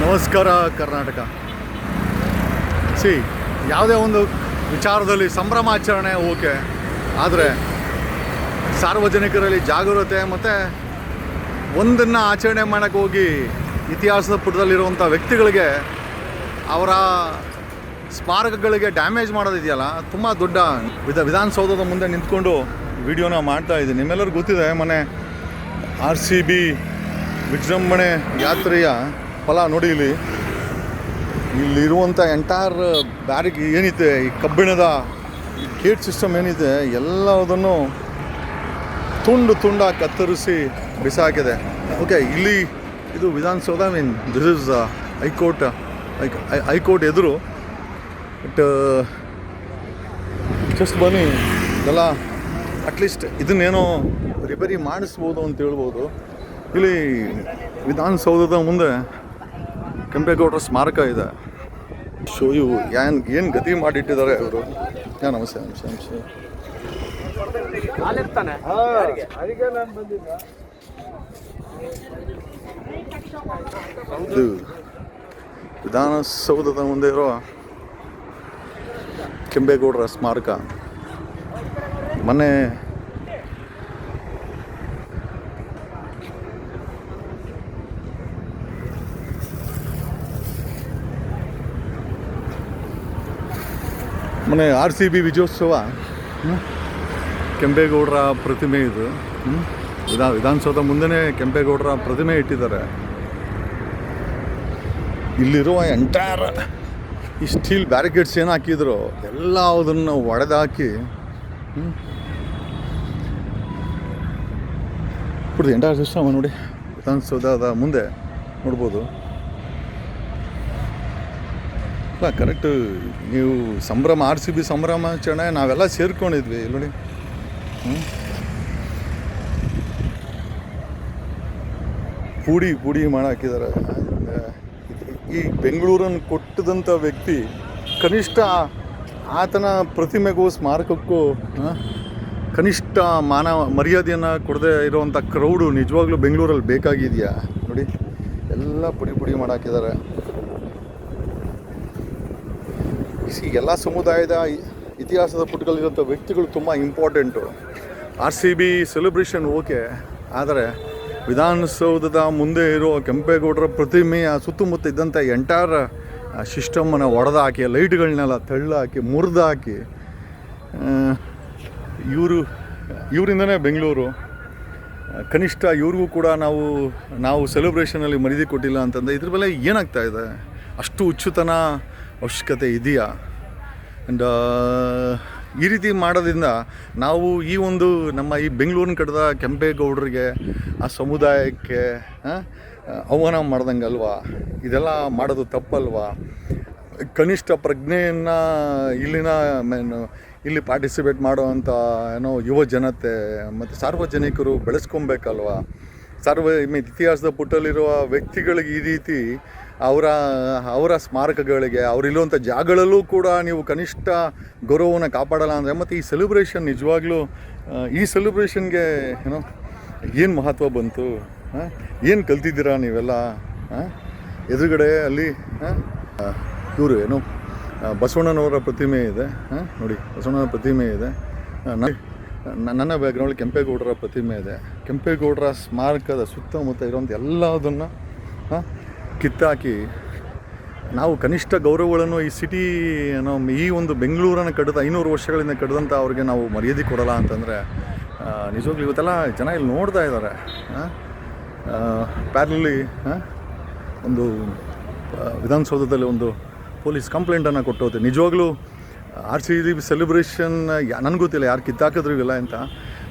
ನಮಸ್ಕಾರ ಕರ್ನಾಟಕ. ಯಾವುದೇ ಒಂದು ವಿಚಾರದಲ್ಲಿ ಸಂಭ್ರಮಾಚರಣೆ ಓಕೆ, ಆದರೆ ಸಾರ್ವಜನಿಕರಲ್ಲಿ ಜಾಗರೂಕತೆ ಮತ್ತು ಒಂದನ್ನು ಆಚರಣೆ ಮಾಡೋಕ್ಕೆ ಹೋಗಿ ಇತಿಹಾಸದ ಪುಟದಲ್ಲಿರುವಂಥ ವ್ಯಕ್ತಿಗಳಿಗೆ ಅವರ ಸ್ಮಾರಕಗಳಿಗೆ ಡ್ಯಾಮೇಜ್ ಮಾಡೋದಿದೆಯಲ್ಲ, ತುಂಬ ದೊಡ್ಡ ವಿಧಾನಸೌಧದ ಮುಂದೆ ನಿಂತ್ಕೊಂಡು ವಿಡಿಯೋನ ಮಾಡ್ತಾಯಿದ್ದೀನಿ. ನಿಮ್ಮೆಲ್ಲರಿಗೂ ಗೊತ್ತಿದೆ, ಮೊನ್ನೆ RCB ವಿಜೃಂಭಣೆ ಯಾತ್ರೆಯ ಫಲ ನೋಡಿ. ಇಲ್ಲಿರುವಂಥ ಎಂಟೈರ್ ಬ್ಯಾರಿಕ್ ಏನಿದೆ, ಈ ಕಬ್ಬಿಣದ ಗೇಟ್ ಸಿಸ್ಟಮ್ ಏನಿದೆ, ಎಲ್ಲದನ್ನು ತುಂಡಾಗಿ ಕತ್ತರಿಸಿ ಬಿಸಾಕಿದೆ. ಓಕೆ, ಇಲ್ಲಿ ಇದು ವಿಧಾನಸೌಧ, ದಿಸ್ ಇಸ್ ಹೈಕೋರ್ಟ್ ಎದುರು. ಬಟ್ ಜಸ್ಟ್ ಬನ್ನಿ, ಇದೆಲ್ಲ ಅಟ್ಲೀಸ್ಟ್ ಇದನ್ನೇನೋ ರಿಪೇರಿ ಮಾಡಿಸ್ಬೋದು ಅಂತ ಹೇಳ್ಬೋದು. ಇಲ್ಲಿ ವಿಧಾನಸೌಧದ ಮುಂದೆ ಕೆಂಪೇಗೌಡರ ಸ್ಮಾರಕ ಇದೆ. ಶೋಯು ಏನು ಗತಿ ಮಾಡಿಟ್ಟಿದ್ದಾರೆ ಅವರು. ನಮಸ್ತೆ. ಇದು ವಿಧಾನಸೌಧದ ಮುಂದೆ ಇರೋ ಕೆಂಪೇಗೌಡರ ಸ್ಮಾರಕ. ಮೊನ್ನೆ RCB ವಿಜಯೋತ್ಸವ, ಕೆಂಪೇಗೌಡರ ಪ್ರತಿಮೆ ಇದು. ವಿಧಾನಸೌಧ ಮುಂದೆ ಕೆಂಪೇಗೌಡರ ಪ್ರತಿಮೆ ಇಟ್ಟಿದ್ದಾರೆ. ಇಲ್ಲಿರುವ ಎಂಟೈರ್ ಈ ಸ್ಟೀಲ್ ಬ್ಯಾರಿಕೇಡ್ಸ್ ಏನು ಹಾಕಿದ್ರು ಎಲ್ಲ ಅದನ್ನು ಒಡೆದಾಕಿ ಕುಡ್ದು ಎಂಟೈರ್ ಸಿಸ್ಟಮ್ ನೋಡಿ. ವಿಧಾನಸೌಧದ ಮುಂದೆ ನೋಡ್ಬೋದು. ಕರೆಕ್ಟು, ನೀವು RCB ಸಂಭ್ರಮಾಚರಣೆ ನಾವೆಲ್ಲ ಸೇರ್ಕೊಂಡಿದ್ವಿ ನೋಡಿ. ಪುಡಿ ಮಾಡಾಕಿದ್ದಾರೆ. ಈ ಬೆಂಗಳೂರನ್ನು ಕೊಟ್ಟದಂಥ ವ್ಯಕ್ತಿ ಕನಿಷ್ಠ ಆತನ ಪ್ರತಿಮೆಗೂ ಸ್ಮಾರಕಕ್ಕೂ ಕನಿಷ್ಠ ಮರ್ಯಾದೆಯನ್ನು ಕೊಡದೆ ಇರುವಂಥ ಕ್ರೌಡು ನಿಜವಾಗ್ಲೂ ಬೆಂಗಳೂರಲ್ಲಿ ಬೇಕಾಗಿದೆಯಾ ನೋಡಿ. ಎಲ್ಲ ಪುಡಿ ಮಾಡಾಕಿದ್ದಾರೆ. ಎಲ್ಲ ಸಮುದಾಯದ ಇತಿಹಾಸದ ಪುಟದಲ್ಲಿರುವಂಥ ವ್ಯಕ್ತಿಗಳು ತುಂಬ ಇಂಪಾರ್ಟೆಂಟು. RCB ಸೆಲೆಬ್ರೇಷನ್ ಓಕೆ, ಆದರೆ ವಿಧಾನಸೌಧದ ಮುಂದೆ ಇರೋ ಕೆಂಪೇಗೌಡರ ಪ್ರತಿಮೆಯ ಸುತ್ತಮುತ್ತ ಇದ್ದಂಥ ಎಂಟೈರ್ ಸಿಸ್ಟಮನ್ನು ಒಡೆದಾಕಿ, ಲೈಟ್ಗಳನ್ನೆಲ್ಲ ತಳ್ಳಾಕಿ ಮುರಿದಾಕಿ, ಇವರಿಂದನೇ ಬೆಂಗಳೂರು ಕನಿಷ್ಠ ಇವ್ರಿಗೂ ಕೂಡ ನಾವು ಸೆಲೆಬ್ರೇಷನಲ್ಲಿ ಮರ್ಯಾದೆ ಕೊಟ್ಟಿಲ್ಲ ಅಂತಂದರೆ ಇದ್ರ ಮೇಲೆ ಏನಾಗ್ತಾ ಇದೆ? ಅಷ್ಟು ಹುಚ್ಚುತನ ಅವಶ್ಯಕತೆ ಇದೆಯಾ? ಆ್ಯಂಡ್ ಈ ರೀತಿ ಮಾಡೋದ್ರಿಂದ ನಾವು ಈ ಒಂದು ನಮ್ಮ ಈ ಬೆಂಗಳೂರಿನ ಕಡೆದ ಕೆಂಪೇಗೌಡರಿಗೆ, ಆ ಸಮುದಾಯಕ್ಕೆ ಅವಮಾನ ಮಾಡ್ದಂಗೆ ಅಲ್ವಾ? ಇದೆಲ್ಲ ಮಾಡೋದು ತಪ್ಪಲ್ವಾ? ಕನಿಷ್ಠ ಪ್ರಜ್ಞೆಯನ್ನು ಇಲ್ಲಿ ಪಾರ್ಟಿಸಿಪೇಟ್ ಮಾಡೋವಂಥ ಯುವ ಜನತೆ ಮತ್ತು ಸಾರ್ವಜನಿಕರು ಬೆಳೆಸ್ಕೊಬೇಕಲ್ವಾ? ಇತಿಹಾಸದ ಪುಟದಲ್ಲಿರುವ ವ್ಯಕ್ತಿಗಳಿಗೆ ಈ ರೀತಿ ಅವರ ಸ್ಮಾರಕಗಳಿಗೆ, ಅವರಿರುವಂಥ ಜಾಗಗಳಲ್ಲೂ ಕೂಡ ನೀವು ಕನಿಷ್ಠ ಗೌರವವನ್ನು ಕಾಪಾಡಲ್ಲ ಅಂದರೆ ಮತ್ತು ಈ ಸೆಲೆಬ್ರೇಷನ್ ನಿಜವಾಗ್ಲೂ ಈ ಸೆಲೆಬ್ರೇಷನ್ಗೆ ಏನು ಮಹತ್ವ ಬಂತು? ಏನು ಕಲ್ತಿದ್ದೀರಾ ನೀವೆಲ್ಲ? ಎದುರುಗಡೆ ಅಲ್ಲಿ ಇವರು ಬಸವಣ್ಣನವರ ಪ್ರತಿಮೆ ಇದೆ ನೋಡಿ. ಬಸವಣ್ಣನ ಪ್ರತಿಮೆ ಇದೆ. ನನ್ನ ಬ್ಯಾಕ್ಗ್ರೌಂಡಲ್ಲಿ ಕೆಂಪೇಗೌಡರ ಪ್ರತಿಮೆ ಇದೆ. ಕೆಂಪೇಗೌಡರ ಸ್ಮಾರಕದ ಸುತ್ತಮುತ್ತ ಇರೋಂಥ ಎಲ್ಲದನ್ನು ಕಿತ್ತಾಕಿ ನಾವು ಕನಿಷ್ಠ ಗೌರವಗಳನ್ನು ಈ ಸಿಟಿ ಈ ಒಂದು ಬೆಂಗಳೂರನ್ನು ಕಡಿದ 500 ವರ್ಷಗಳಿಂದ ಕಡಿದಂಥ ಅವ್ರಿಗೆ ನಾವು ಮರ್ಯಾದೆ ಕೊಡಲ್ಲ ಅಂತಂದರೆ ನಿಜವಾಗ್ಲೂ ಇವತ್ತೆಲ್ಲ ಜನ ಇಲ್ಲಿ ನೋಡ್ತಾ ಇದ್ದಾರೆ. ಪ್ಯಾರಲಲ್ಲಿ ಒಂದು ವಿಧಾನಸೌಧದಲ್ಲಿ ಒಂದು ಪೊಲೀಸ್ ಕಂಪ್ಲೇಂಟನ್ನು ಕೊಟ್ಟೋದೆ. ನಿಜವಾಗ್ಲೂ RCB ಸೆಲೆಬ್ರೇಷನ್ ನನಗೆ ಗೊತ್ತಿಲ್ಲ ಯಾರು ಕಿತ್ತಾಕಿದ್ರು ಇಲ್ಲ ಅಂತ.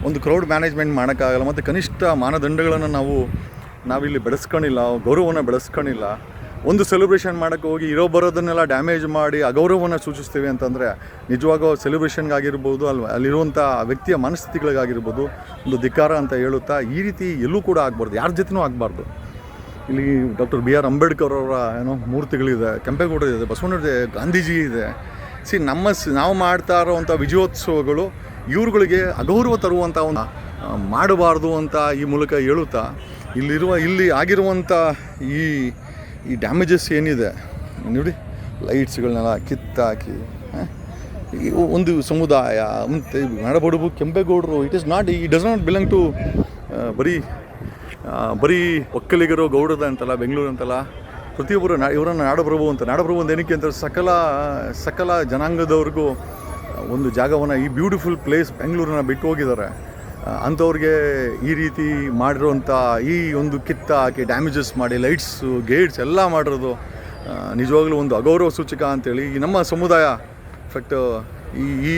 ಒಂದು ಕ್ರೌಡ್ ಮ್ಯಾನೇಜ್ಮೆಂಟ್ ಮಾಡೋಕ್ಕಾಗಲ್ಲ, ಮತ್ತು ಕನಿಷ್ಠ ಮಾನದಂಡಗಳನ್ನು ನಾವಿಲ್ಲಿ ಬೆಳೆಸ್ಕೊಂಡಿಲ್ಲ, ಗೌರವವನ್ನು ಬೆಳೆಸ್ಕೊಂಡಿಲ್ಲ. ಒಂದು ಸೆಲೆಬ್ರೇಷನ್ ಮಾಡೋಕ್ಕೆ ಹೋಗಿ ಬರೋದನ್ನೆಲ್ಲ ಡ್ಯಾಮೇಜ್ ಮಾಡಿ ಅಗೌರವವನ್ನು ಸೂಚಿಸ್ತೀವಿ ಅಂತಂದರೆ ನಿಜವಾಗೂ ಸೆಲೆಬ್ರೇಷನ್ಗಾಗಿರ್ಬೋದು, ಅಲ್ಲಿರುವಂಥ ವ್ಯಕ್ತಿಯ ಮನಸ್ಥಿತಿಗಳಿಗಾಗಿರ್ಬೋದು ಒಂದು ಧಿಕ್ಕಾರ ಅಂತ ಹೇಳುತ್ತಾ ಈ ರೀತಿ ಎಲ್ಲೂ ಕೂಡ ಆಗಬಾರ್ದು, ಯಾರ ಜೊತೆನೂ ಆಗಬಾರ್ದು. ಇಲ್ಲಿ ಡಾಕ್ಟರ್ BR ಅಂಬೇಡ್ಕರ್ ಅವರ ಮೂರ್ತಿಗಳಿದೆ, ಕೆಂಪೇಗೌಡ ಇದೆ, ಬಸವಣ್ಣನಿದೆ, ಗಾಂಧೀಜಿ ಇದೆ. ನಾವು ಮಾಡ್ತಾ ಇರೋವಂಥ ವಿಜಯೋತ್ಸವಗಳು ಇವ್ರುಗಳಿಗೆ ಅಗೌರವ ತರುವಂಥ ಒಂದು ಮಾಡಬಾರ್ದು ಅಂತ ಈ ಮೂಲಕ ಹೇಳುತ್ತಾ ಇಲ್ಲಿ ಆಗಿರುವಂಥ ಈ ಈ ಡ್ಯಾಮೇಜಸ್ ಏನಿದೆ ನೋಡಿ, ಲೈಟ್ಸ್ಗಳನ್ನೆಲ್ಲ ಕಿತ್ತಾಕಿ ಈ ಒಂದು ಸಮುದಾಯ ಮತ್ತು ನಾಡಬಡಗು ಕೆಂಪೇಗೌಡರು ಡಸ್ ನಾಟ್ ಬಿಲಾಂಗ್ ಟು ಬರೀ ಒಕ್ಕಲಿಗರು ಗೌಡದ ಅಂತಲ್ಲ, ಬೆಂಗಳೂರು ಅಂತಲ್ಲ, ಪ್ರತಿಯೊಬ್ಬರು ಇವರನ್ನು ನಾಡಪ್ರಭು ಅಂತ ಏನಕ್ಕೆ ಅಂತ ಸಕಲ ಜನಾಂಗದವ್ರಿಗೂ ಒಂದು ಜಾಗವನ್ನು, ಈ ಬ್ಯೂಟಿಫುಲ್ ಪ್ಲೇಸ್ ಬೆಂಗಳೂರನ್ನ ಬಿಟ್ಟು ಹೋಗಿದ್ದಾರೆ. ಅಂಥವ್ರಿಗೆ ಈ ರೀತಿ ಮಾಡಿರೋಂಥ ಈ ಒಂದು ಕಿತ್ತಾಕಿ ಡ್ಯಾಮೇಜಸ್ ಮಾಡಿ ಲೈಟ್ಸು ಗೇಟ್ಸ್ ಎಲ್ಲ ಮಾಡಿರೋದು ನಿಜವಾಗ್ಲೂ ಒಂದು ಅಗೌರವ ಸೂಚಕ ಅಂತೇಳಿ ಈ ನಮ್ಮ ಸಮುದಾಯ ಇನ್ಫ್ಯಾಕ್ಟ್ ಈ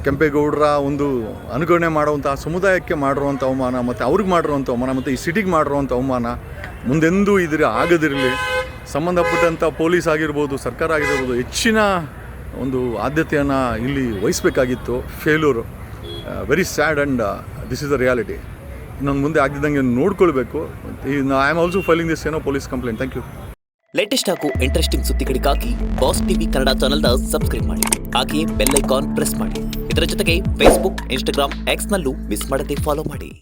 ಕೆಂಪೇಗೌಡರ ಒಂದು ಅನುಕರಣೆ ಮಾಡುವಂಥ ಸಮುದಾಯಕ್ಕೆ ಮಾಡಿರುವಂಥ ಅವಮಾನ ಮತ್ತು ಅವ್ರಿಗೆ ಮಾಡಿರುವಂಥ ಅವಮಾನ ಮತ್ತು ಈ ಸಿಟಿಗೆ ಮಾಡಿರುವಂಥ ಅವಮಾನ ಮುಂದೆಂದೂ ಆಗದಿರಲಿ. ಸಂಬಂಧಪಟ್ಟಂಥ ಪೊಲೀಸ್ ಆಗಿರ್ಬೋದು, ಸರ್ಕಾರ ಆಗಿರ್ಬೋದು, ಹೆಚ್ಚಿನ ಒಂದು ಆದ್ಯತೆಯನ್ನು ಇಲ್ಲಿ ವಹಿಸಬೇಕಾಗಿತ್ತು. Failure, very sad and this is the reality. ಇನ್ನೊಂದು ಮುಂದೆ ಆಗದಿದ್ದಂಗೆ ನೋಡ್ಕೊಳ್ಬೇಕು. I am also filing this police complaint. Thank you. Latest ಹಾಗೂ ಇಂಟ್ರೆಸ್ಟಿಂಗ್ ಸುದ್ದಿಗಳಿಗಾಗಿ ಬಾಸ್ ಟಿವಿ ಕನ್ನಡ ಚಾನೆಲ್ನ ಸಬ್ಸ್ಕ್ರೈಬ್ ಮಾಡಿ. ಹಾಗೆಯೇ ಬೆಲ್ ಐಕಾನ್ ಪ್ರೆಸ್ ಮಾಡಿ. ಇದರ ಜೊತೆಗೆ ಫೇಸ್ಬುಕ್, ಇನ್ಸ್ಟಾಗ್ರಾಮ್, ಎಕ್ಸ್ನಲ್ಲೂ ಮಿಸ್ ಮಾಡದೆ ಫಾಲೋ ಮಾಡಿ.